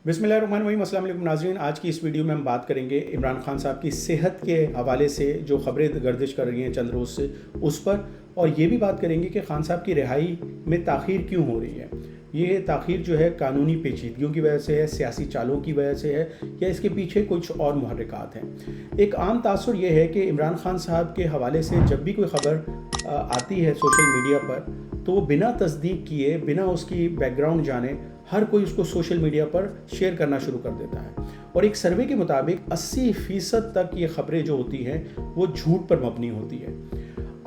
बिस्मिल्लाहिर्रहमानिर्रहीम। अस्सलाम वालेकुम नाज़रीन, आज की इस वीडियो में हम बात करेंगे इमरान खान साहब की सेहत के हवाले से जो खबरें गर्दिश कर रही हैं चंद रोज़ से उस पर, और ये भी बात करेंगे कि खान साहब की रिहाई में ताख़ीर क्यों हो रही है। ये ताख़ीर जो है कानूनी पेचीदगियों की वजह से है, सियासी चालों की वजह से है, या इसके पीछे कुछ और मुहर्रिकात हैं। एक आम तासुर ये है कि इमरान खान साहब के हवाले से जब भी कोई ख़बर आती है सोशल मीडिया पर, तो वो बिना तस्दीक किए, बिना उसकी बैकग्राउंड जाने, हर कोई उसको सोशल मीडिया पर शेयर करना शुरू कर देता है। और एक सर्वे के मुताबिक 80% तक ये ख़बरें जो होती हैं वो झूठ पर मबनी होती है।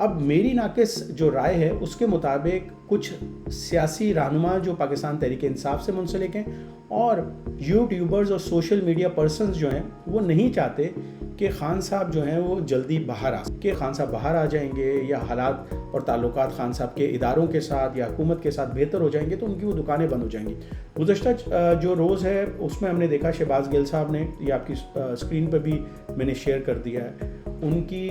अब मेरी नाक़िस जो राय है उसके मुताबिक कुछ सियासी रहनुमा जो पाकिस्तान तहरीक इंसाफ से मुंसलिक हैं और यूट्यूबर्स और सोशल मीडिया पर्सन्स जो हैं वो नहीं चाहते कि खान साहब जो हैं वो जल्दी बाहर आ जाएंगे, या हालात और ताल्लुकात खान साहब के इदारों के साथ या हुकूमत के साथ बेहतर हो जाएंगे तो उनकी वो दुकानें बंद हो जाएंगी। गुज़श्ता जो रोज़ है उसमें हमने देखा शहबाज गिल साहब ने, ये आपकी स्क्रीन पर भी मैंने शेयर कर दिया है, उनकी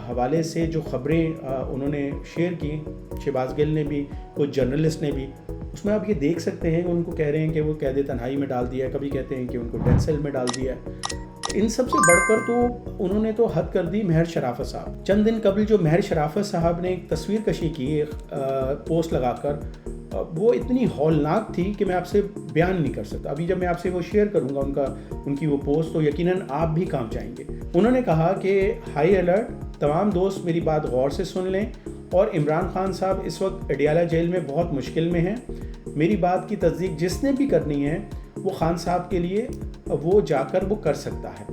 हवाले से जो ख़बरें उन्होंने शेयर की, शहबाज गिल ने भी, कुछ जर्नलिस्ट ने भी, उसमें आप ये देख सकते हैं कि उनको कह रहे हैं कि वो कैद तन्हाई में डाल दिया है, कभी कहते हैं कि उनको डेथ सेल में डाल दिया है। इन सब से बढ़कर तो उन्होंने तो हद कर दी महर शराफत साहब। चंद दिन कबल जो महर शराफत साहब ने एक तस्वीर कशी की एक पोस्ट लगाकर, वो इतनी हौलनाक थी कि मैं आपसे बयान नहीं कर सकता। अभी जब मैं आपसे वो शेयर करूंगा उनकी वो पोस्ट, तो यकीनन आप भी कांप जाएंगे। उन्होंने कहा कि हाई अलर्ट, तमाम दोस्त मेरी बात गौर से सुन लें, और इमरान खान साहब इस वक्त अडियाला जेल में बहुत मुश्किल में हैं। मेरी बात की तस्दीक जिसने भी करनी है वो खान साहब के लिए वो जाकर वो कर सकता है।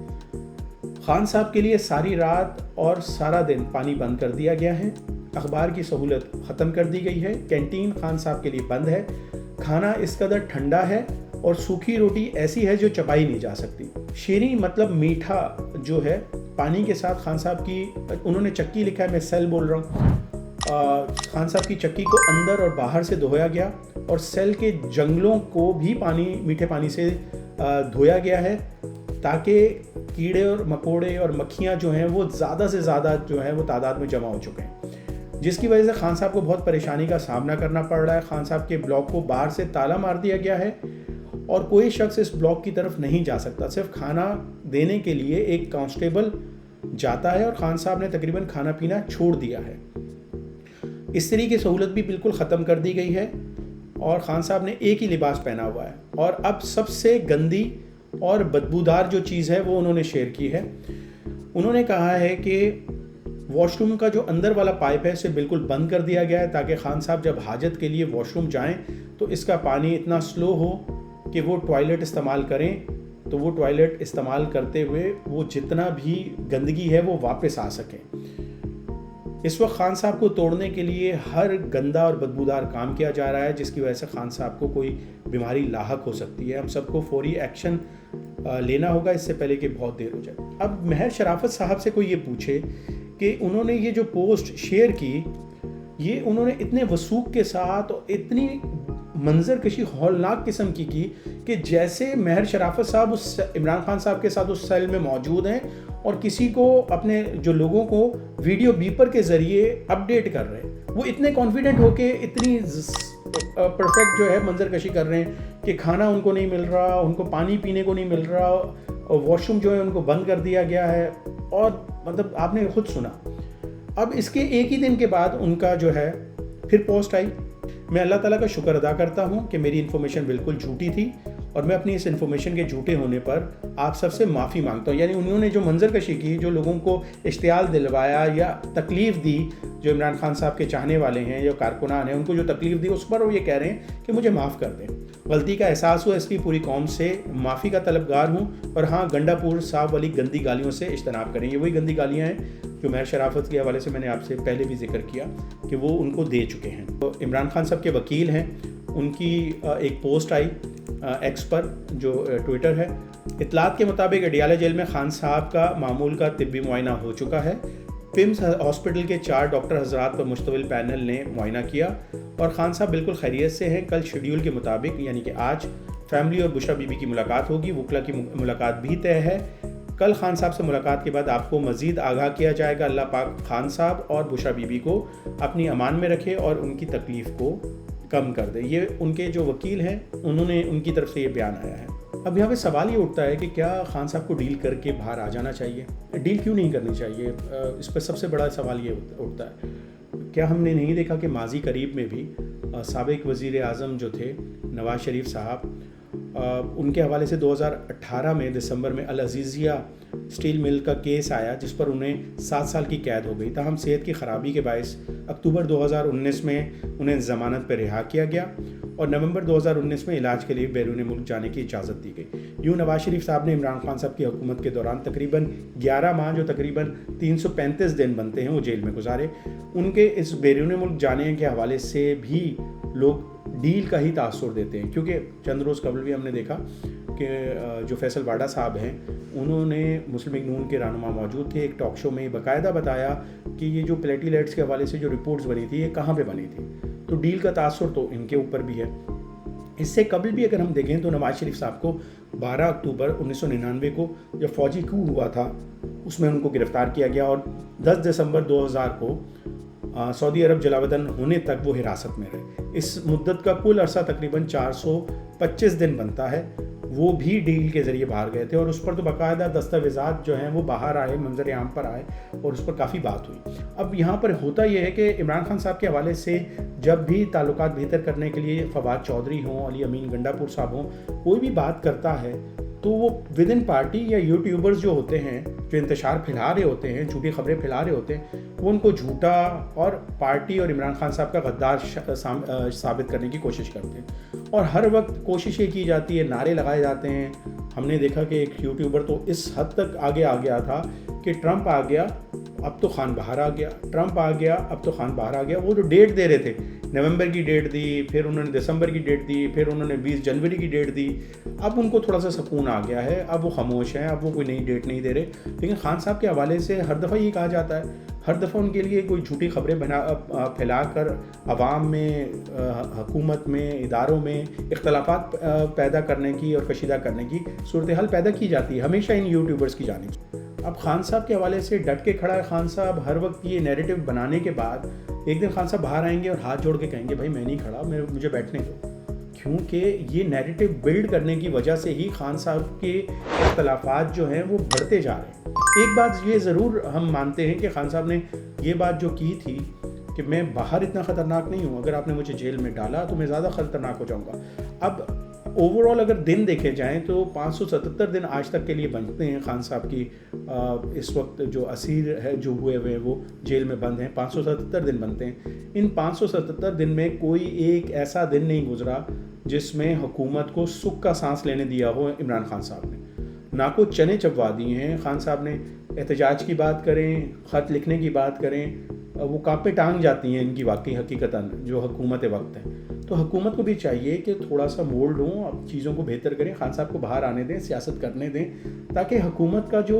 खान साहब के लिए सारी रात और सारा दिन पानी बंद कर दिया गया है, अखबार की सहूलत ख़त्म कर दी गई है, कैंटीन खान साहब के लिए बंद है, खाना इस कदर ठंडा है और सूखी रोटी ऐसी है जो चबाई नहीं जा सकती। शीरी मतलब मीठा जो है पानी के साथ खान साहब की, उन्होंने चक्की लिखा है, मैं सेल बोल रहा हूँ, खान साहब की चक्की को अंदर और बाहर से धोया गया और सेल के जंगलों को भी मीठे पानी से धोया गया है, ताकि कीड़े और मकोड़े और मक्खियाँ जो हैं वो ज़्यादा से ज़्यादा जो है वो तादाद में जमा हो चुके हैं, जिसकी वजह से खान साहब को बहुत परेशानी का सामना करना पड़ रहा है। खान साहब के ब्लॉक को बाहर से ताला मार दिया गया है और कोई शख्स इस ब्लॉक की तरफ नहीं जा सकता। सिर्फ खाना देने के लिए एक कांस्टेबल जाता है और खान साहब ने तकरीबन खाना पीना छोड़ दिया है। इस तरह की सहूलत भी बिल्कुल ख़त्म कर दी गई है और ख़ान साहब ने एक ही लिबास पहना हुआ है। और अब सबसे गंदी और बदबूदार जो चीज़ है वो उन्होंने शेयर की है। उन्होंने कहा है कि वॉशरूम का जो अंदर वाला पाइप है इसे बिल्कुल बंद कर दिया गया है, ताकि खान साहब जब हाजत के लिए वॉशरूम जाएं तो इसका पानी इतना स्लो हो कि वो टॉयलेट इस्तेमाल करें, तो वो टॉयलेट इस्तेमाल करते हुए वो जितना भी गंदगी है वो वापस आ सके। इस वक्त खान साहब को तोड़ने के लिए हर गंदा और बदबूदार काम किया जा रहा है, जिसकी वजह से खान साहब को कोई बीमारी लाहक हो सकती है। हम सबको फौरी एक्शन लेना होगा इससे पहले कि बहुत देर हो जाए। अब महर शराफत साहब से कोई ये पूछे कि उन्होंने ये जो पोस्ट शेयर की, ये उन्होंने इतने वसूख के साथ और इतनी मंजर कशी हौलनाक किस्म की कि जैसे महर शराफत साहब उस इमरान खान साहब के साथ उस सेल में मौजूद हैं और किसी को, अपने जो लोगों को वीडियो बीपर के ज़रिए अपडेट कर रहे हैं। वो इतने कॉन्फिडेंट होके इतनी परफेक्ट जो है मंजर कशी कर रहे हैं कि खाना उनको नहीं मिल रहा, उनको पानी पीने को नहीं मिल रहा, और वॉशरूम जो है उनको बंद कर दिया गया है। और मतलब आपने खुद सुना। अब इसके एक ही दिन के बाद उनका जो है फिर पोस्ट आई। मैं अल्लाह ताला का शुक्र अदा करता हूँ कि मेरी इन्फॉर्मेशन बिल्कुल झूठी थी और मैं अपनी इस इन्फॉर्मेशन के झूठे होने पर आप सबसे माफ़ी मांगता हूँ। यानी उन्होंने जो मंजर कशी की, जो लोगों को इश्तियाल दिलवाया या तकलीफ़ दी, जो इमरान खान साहब के चाहने वाले हैं या कारकुनान हैं, उनको जो तकलीफ़ दी, उस पर वो ये कह रहे हैं कि मुझे माफ़ कर दें। गलती का एहसास हुआ, इसलिए पूरी कौम से माफ़ी का तलबगार हूँ। और हाँ, गंडापुर साहब वाली गंदी गालियों से इज्तनाब करें। ये वही गंदी गालियाँ हैं जो महर शराफत के हवाले से मैंने आपसे पहले भी जिक्र किया कि वो उनको दे चुके हैं। तो इमरान खान साहब के वकील हैं, उनकी एक पोस्ट आई एक्स पर जो ट्विटर है। इतलात के मुताबिक अडियाला जेल में खान साहब का मामूल का तिब्बी मुआयना हो चुका है। पिम्स हॉस्पिटल के 4 डॉक्टर हजरात पर मुश्तमिल पैनल ने मुआयना किया और खान साहब बिल्कुल खैरियत से हैं। कल शेड्यूल के मुताबिक यानी कि आज फैमिली और बुशरा बीबी की मुलाकात होगी। वकला की मुलाकात भी तय है। कल खान साहब से मुलाकात के बाद आपको मज़ीद आगाह किया जाएगा। अल्लाह पाक खान साहब और बुशरा बीबी को अपनी अमान में रखे और उनकी तकलीफ़ को कम कर दे। ये उनके जो वकील हैं उन्होंने, उनकी तरफ से ये बयान आया है। اب یہاں پہ سوال یہ اٹھتا ہے کہ کیا خان صاحب کو ڈیل کر کے باہر آ جانا چاہیے؟ ڈیل کیوں نہیں کرنی چاہیے؟ اس پر سب سے بڑا سوال یہ اٹھتا ہے، کیا ہم نے نہیں دیکھا کہ ماضی قریب میں بھی سابق وزیر اعظم جو تھے نواز شریف صاحب، ان کے حوالے سے 2018 میں دسمبر میں العزیزیہ اسٹیل مل کا کیس آیا جس پر انہیں 7 سال کی قید ہو گئی، تاہم صحت کی خرابی کے باعث اکتوبر 2019 میں انہیں ضمانت پر رہا کیا گیا اور نومبر 2019 میں علاج کے لیے بیرون ملک جانے کی اجازت دی گئی۔ یوں نواز شریف صاحب نے عمران خان صاحب کی حکومت کے دوران تقریباً 11 ماہ جو تقریباً 335 دن بنتے ہیں وہ جیل میں گزارے۔ ان کے اس بیرون ملک جانے کے حوالے سے بھی لوگ ڈیل کا ہی تاثر دیتے ہیں، کیونکہ چند روز قبل بھی ہم نے دیکھا کہ جو فیصل واڈا صاحب ہیں انہوں نے مسلم لیگ نون کے رہنما موجود تھے، ایک ٹاک شو میں باقاعدہ بتایا کہ یہ جو پلیٹیلیٹس کے حوالے سے جو رپورٹس بنی تھی یہ کہاں پہ بنی تھی، تو ڈیل کا تاثر تو ان کے اوپر بھی ہے۔ اس سے قبل بھی اگر ہم دیکھیں تو نواز شریف صاحب کو 12 اکتوبر 1999 کو جب فوجی کو ہوا تھا اس میں ان کو گرفتار کیا گیا اور 10 دسمبر 2000 کو سعودی عرب جلاوطن ہونے تک وہ حراست میں رہے۔ اس مدت کا کل عرصہ تقریباً 425 دن بنتا ہے، وہ بھی ڈیل کے ذریعے باہر گئے تھے اور اس پر تو باقاعدہ دستاویزات جو ہیں وہ باہر آئے، منظر عام پر آئے اور اس پر کافی بات ہوئی۔ اب یہاں پر ہوتا یہ ہے کہ عمران خان صاحب کے حوالے سے جب بھی تعلقات بہتر کرنے کے لیے فواد چودھری ہوں، علی امین گنڈا پور صاحب ہوں، کوئی بھی بات کرتا ہے تو وہ ود ان پارٹی یا یوٹیوبرز جو ہوتے ہیں جو انتشار پھیلا رہے ہوتے ہیں، جھوٹی خبریں پھیلا رہے ہوتے ہیں، وہ ان کو جھوٹا اور پارٹی اور عمران خان صاحب کا غدار ثابت کرنے کی کوشش کرتے ہیں اور ہر وقت کوشش یہ کی جاتی ہے، نعرے لگائے جاتے ہیں۔ ہم نے دیکھا کہ ایک یوٹیوبر تو اس حد تک آگے آ گیا تھا کہ ٹرمپ آ گیا اب تو خان باہر آ گیا، ٹرمپ آ گیا اب تو خان باہر آ گیا۔ وہ جو ڈیٹ دے رہے تھے، نومبر کی ڈیٹ دی، پھر انہوں نے دسمبر کی ڈیٹ دی، پھر انہوں نے 20 جنوری کی ڈیٹ دی۔ اب ان کو تھوڑا سا سکون آ گیا ہے، اب وہ خاموش ہیں، اب وہ کوئی نئی ڈیٹ نہیں دے رہے۔ لیکن خان صاحب کے حوالے سے ہر دفعہ یہ کہا جاتا ہے، ہر دفعہ ان کے لیے کوئی جھوٹی خبریں پھیلا کر عوام میں، حکومت میں، اداروں میں اختلافات پیدا کرنے کی اور کشیدہ کرنے کی صورتحال پیدا کی جاتی ہے ہمیشہ ان یوٹیوبرز کی جانب سے۔ اب خان صاحب کے حوالے سے ڈٹ کے کھڑا ہے خان صاحب، ہر وقت یہ نیریٹو بنانے کے بعد ایک دن خان صاحب باہر آئیں گے اور ہاتھ جوڑ کے کہیں گے بھائی میں نہیں کھڑا، مجھے بیٹھنے دو، کیونکہ یہ نیریٹو بلڈ کرنے کی وجہ سے ہی خان صاحب کے اختلافات جو ہیں وہ بڑھتے جا رہے ہیں۔ ایک بات یہ ضرور ہم مانتے ہیں کہ خان صاحب نے یہ بات جو کی تھی کہ میں باہر اتنا خطرناک نہیں ہوں، اگر آپ نے مجھے جیل میں ڈالا تو میں زیادہ خطرناک ہو جاؤں گا۔ اب اوور آل اگر دن دیکھے جائیں تو 577 دن آج تک کے لیے بنتے ہیں خان صاحب کی، اس وقت جو اسیر ہے جو ہوئے ہوئے وہ جیل میں بند ہیں، 577 دن بنتے ہیں۔ ان 577 دن میں کوئی ایک ایسا دن نہیں گزرا جس میں حکومت کو سکھ کا سانس لینے دیا ہو عمران خان صاحب نے، نہ کو چنے چبوا دیے ہیں خان صاحب نے۔ احتجاج کی بات کریں، خط لکھنے کی بات کریں، وہ کانپے ٹانگ جاتی ہیں ان کی واقعی حقیقتاً جو حکومت وقت ہے۔ تو حکومت کو بھی چاہیے کہ تھوڑا سا مولڈ ہوں، اب چیزوں کو بہتر کریں، خان صاحب کو باہر آنے دیں، سیاست کرنے دیں، تاکہ حکومت کا جو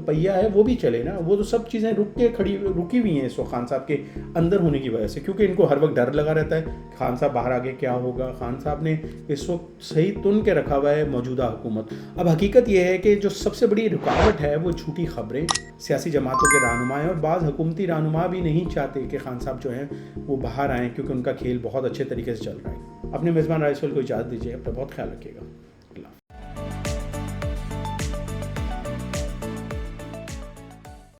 پہیہ ہے وہ بھی چلے نا۔ وہ تو سب چیزیں رکی ہوئی ہیں اس وقت خان صاحب کے اندر ہونے کی وجہ سے، کیونکہ ان کو ہر وقت ڈر لگا رہتا ہے خان صاحب باہر آگے کیا ہوگا۔ خان صاحب نے اس وقت صحیح تن کے رکھا ہوا ہے موجودہ حکومت۔ اب حقیقت یہ ہے کہ جو سب سے بڑی رکاوٹ ہے وہ جھوٹی خبریں، سیاسی جماعتوں کے رہنما ہیں، اور بعض حکومتی رہنما بھی نہیں چاہتے کہ خان صاحب جو ہیں وہ باہر آئیں، کیونکہ ان کا کھیل بہت اچھے طریقے سے چل رہا ہے۔ اپنے میزبان رائس کو اجازت دیجیے، اپنا بہت خیال رکھیے گا۔